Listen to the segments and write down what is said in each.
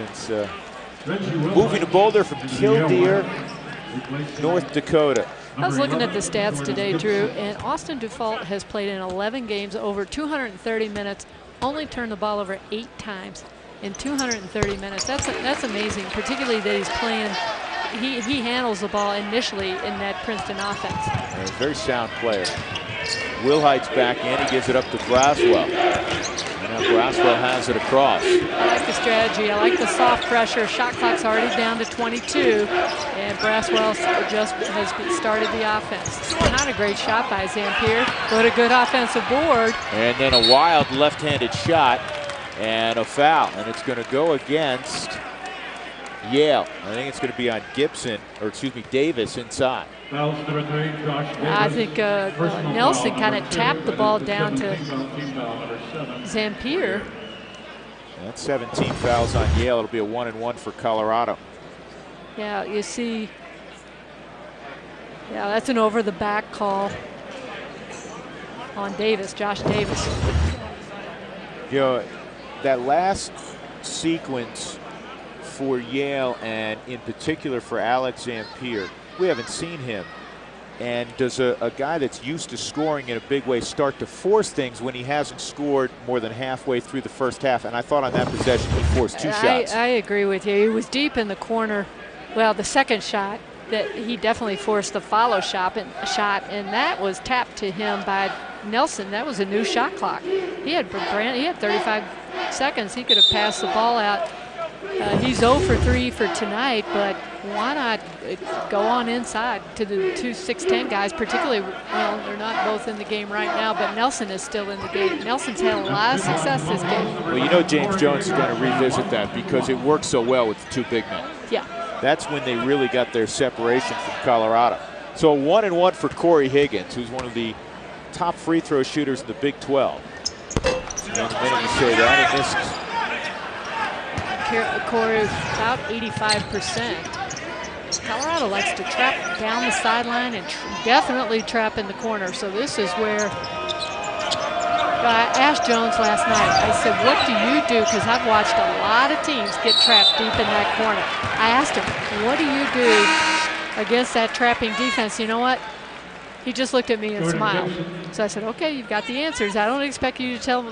since moving to Boulder from Killdeer, North Dakota. I was looking at the stats today, Drew, and Austin Dufault has played in 11 games over 230 minutes, only turned the ball over 8 times in 230 minutes. That's amazing, particularly that he's playing. He handles the ball initially in that Princeton offense. Yeah, very sound player. Wilhite's back in. He gives it up to Braswell. And now Braswell has it across. I like the strategy. I like the soft pressure. Shot clock's already down to 22, and Braswell just has started the offense. Not a great shot by Zampier, but a good offensive board. And then a wild left-handed shot and a foul, and it's going to go against Yale. I think it's going to be on Gibson, or excuse me, Davis inside. I think Nelson kind of tapped the ball down to Zampier. That's 17 fouls on Yale. It'll be a 1-and-1 for Colorado. Yeah, you see. Yeah, that's an over-the-back call on Davis, Josh Davis. You know, that last sequence for Yale, and in particular for Alex Zampier, we haven't seen him. And does a guy that's used to scoring in a big way start to force things when he hasn't scored more than halfway through the first half? And I thought on that possession he forced 2 shots. I agree with you. He was deep in the corner. Well, the second shot, that he definitely forced the follow shot, and that was tapped to him by Nelson. That was a new shot clock. He had 35 seconds. He could have passed the ball out. He's 0 for 3 for tonight, but why not go on inside to the 2 6'10" guys, particularly, well, they're not both in the game right now, but Nelson is still in the game. Nelson's had a lot of success this game. Well, you know James Jones is going to revisit that because it works so well with the 2 big men. Yeah. That's when they really got their separation from Colorado. So a 1-and-1 for Corey Higgins, who's one of the top free throw shooters in the Big 12. And the minute you say that, he missed. Corey is about 85%. Colorado likes to trap down the sideline and definitely trap in the corner. So this is where I asked Jones last night, I said, what do you do? Because I've watched a lot of teams get trapped deep in that corner. I asked him, what do you do against that trapping defense? You know what? He just looked at me and smiled. So I said, okay, you've got the answers. I don't expect you to tell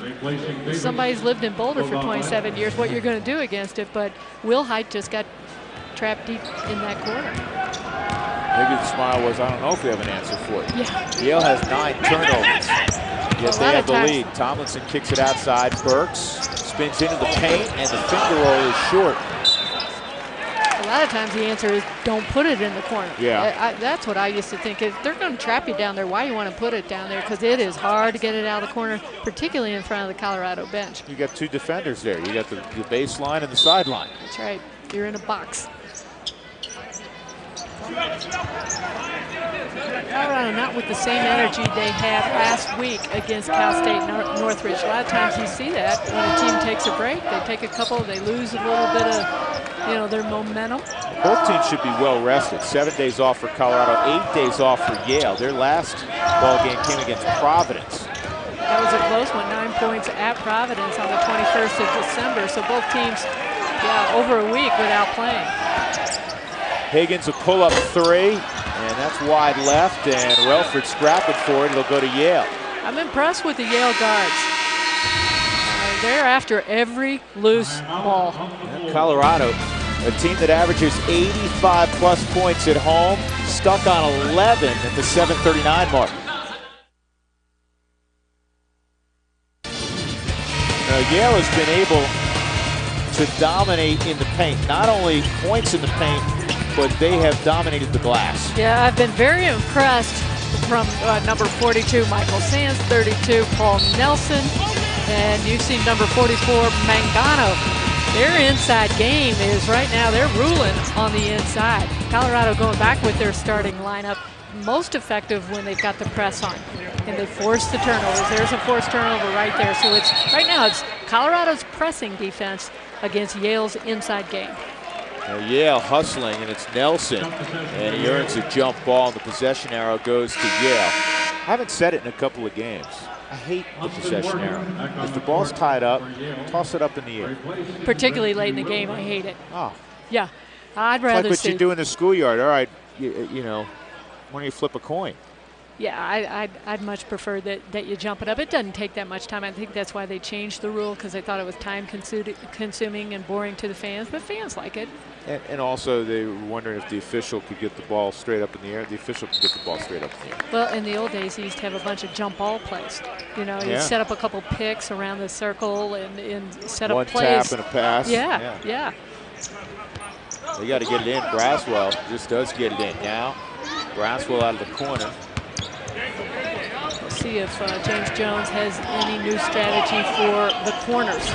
somebody's lived in Boulder for 27 years what you're going to do against it, but Wilhite just got trapped deep in that corner. Maybe the smile was, I don't know if we have an answer for it. Yeah. Yale has 9 turnovers, yet they have the lead. Tomlinson kicks it outside. Burks spins into the paint, and the finger roll is short. A lot of times the answer is don't put it in the corner. Yeah. That's what I used to think. If they're going to trap you down there, why do you want to put it down there? Because it is hard to get it out of the corner, particularly in front of the Colorado bench. You got 2 defenders there. You got the baseline and the sideline. That's right. You're in a box. Colorado not with the same energy they had last week against Cal State Northridge. A lot of times you see that when a team takes a break, they take a couple, they lose a little bit of, their momentum. Both teams should be well rested. 7 days off for Colorado, 8 days off for Yale. Their last ball game came against Providence. That was a close one, 9 points at Providence on the 21st of December. So both teams, over a week without playing. Higgins a pull-up 3, and that's wide left, and Relford scrapping for it. It'll go to Yale. I'm impressed with the Yale guards. They're after every loose ball. And Colorado, a team that averages 85-plus points at home, stuck on 11 at the 7:39 mark. Now, Yale has been able to dominate in the paint. Not only points in the paint, but they have dominated the glass. Yeah, I've been very impressed from number 42, Michael Sands, 32, Paul Nelson, and you've seen number 44, Mangano. Their inside game is right now, they're ruling on the inside. Colorado going back with their starting lineup, most effective when they've got the press on. And they force the turnovers. There's a forced turnover right there. So it's right now it's Colorado's pressing defense against Yale's inside game. Now Yale hustling, and it's Nelson, and he earns a jump ball, and the possession arrow goes to Yale. haven't said it in a couple of games. I hate the possession arrow. If the ball's tied up, toss it up in the air. Particularly late in the game, I hate it. Oh. Yeah, I'd It's rather like what see. you do in the schoolyard. All right, you know, why don't you flip a coin? Yeah, I'd much prefer that you jump it up. It doesn't take that much time. I think that's why they changed the rule, because they thought it was time consuming and boring to the fans, but fans like it. And also they were wondering if the official could get the ball straight up in the air. The official can get the ball straight up in the air. Well, in the old days, he used to have a bunch of jump ball plays. You know, you'd set up a couple picks around the circle and set up plays. One tap and a pass. Yeah. They got to get it in. Braswell just does get it in. Now, Braswell out of the corner. We'll see if James Jones has any new strategy for the corners.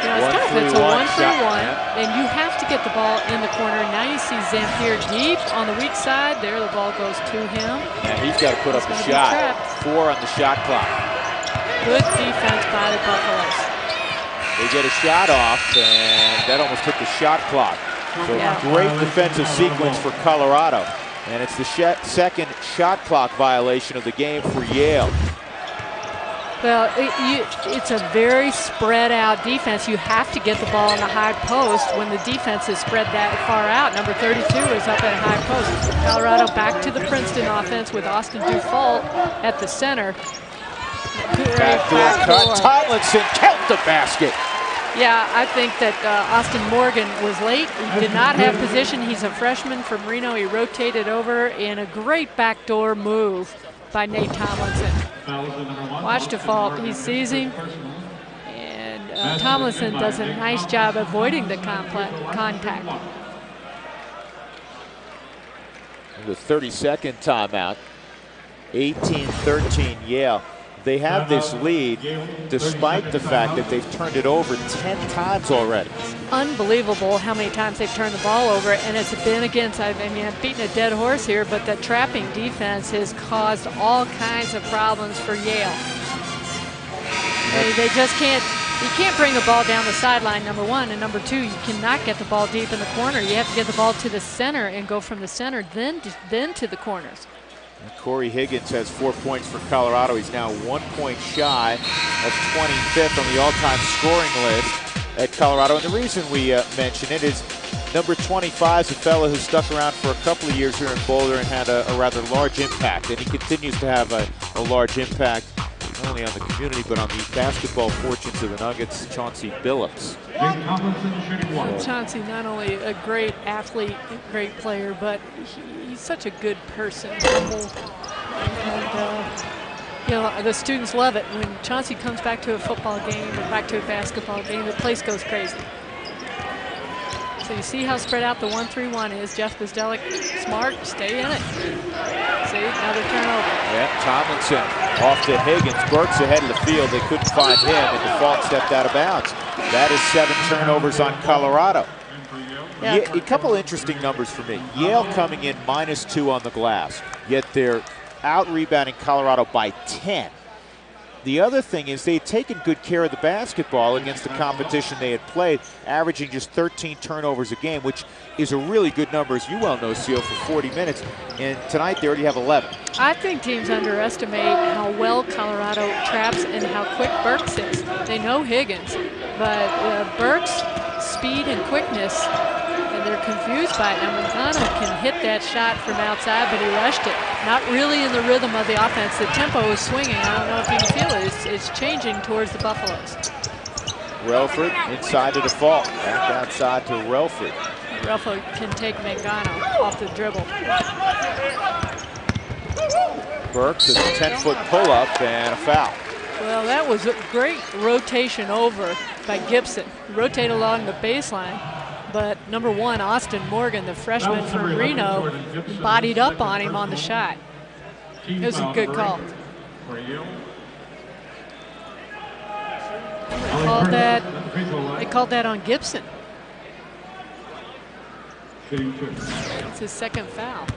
You know, it's tough. It's a 1-3-1, and you have to get the ball in the corner. Now you see Zampier deep on the weak side. There, the ball goes to him. And he's got to put up a shot. 4 on the shot clock. Good defense by the Buffaloes. They get a shot off, and that almost hit the shot clock. So great defensive sequence for Colorado. And it's the second shot clock violation of the game for Yale. Well, it's a very spread out defense. You have to get the ball in the high post when the defense is spread that far out. Number 32 is up at high post. Colorado back to the Princeton offense with Austin Dufault at the center. Backdoor cut. Tomlinson count the basket. Yeah, I think that Austin Morgan was late. He did not have position. He's a freshman from Reno. He rotated over in a great backdoor move by Nate Tomlinson. Watch Dufault. He sees him. And Tomlinson does a nice job avoiding the contact. The 32nd timeout. 18-13 Yale. They have this lead despite the fact that they've turned it over 10 times already. Unbelievable how many times they've turned the ball over, and it's been against, I mean, I'm beating a dead horse here, but the trapping defense has caused all kinds of problems for Yale. They just can't, you can't bring the ball down the sideline, number one, and number two, you cannot get the ball deep in the corner. You have to get the ball to the center and go from the center, then to the corners. And Corey Higgins has 4 points for Colorado. He's now 1 point shy of 25th on the all-time scoring list at Colorado. And the reason we mention it is number 25 is a fellow who stuck around for a couple of years here in Boulder and had a rather large impact. And he continues to have a large impact, not only on the community, but on the basketball fortunes of the Nuggets, Chauncey Billups. Chauncey, not only a great athlete, great player, but he's such a good person, humble, and you know, the students love it. When Chauncey comes back to a football game or back to a basketball game, the place goes crazy. So you see how spread out the 1-3-1 is. Jeff Guzdelik, smart, stay in it. See, another turnover. Yeah, Tomlinson off to Higgins. Burks ahead of the field. They couldn't find him, and Default stepped out of bounds. That is 7 turnovers on Colorado. Yeah, a couple interesting numbers for me. Yale coming in -2 on the glass, yet they're out-rebounding Colorado by 10. The other thing is they'd taken good care of the basketball against the competition they had played, averaging just 13 turnovers a game, which is a really good number, as you well know, Seal, for 40 minutes. And tonight they already have 11. I think teams underestimate how well Colorado traps and how quick Burks is. They know Higgins, but Burks' speed and quickness, and they're confused by it. Now, Mangano can hit that shot from outside, but he rushed it. Not really in the rhythm of the offense. The tempo is swinging. I don't know if you can feel it. It's changing towards the Buffaloes. Relford inside the Default. Back outside to Relford. Relford can take Mangano off the dribble. Burks is a 10-foot pull-up and a foul. Well, that was a great rotation over by Gibson. Rotate along the baseline. But number one, Austin Morgan, the freshman from Reno, bodied up on him on the shot. It was a good call. They called that on Gibson. It's his second foul.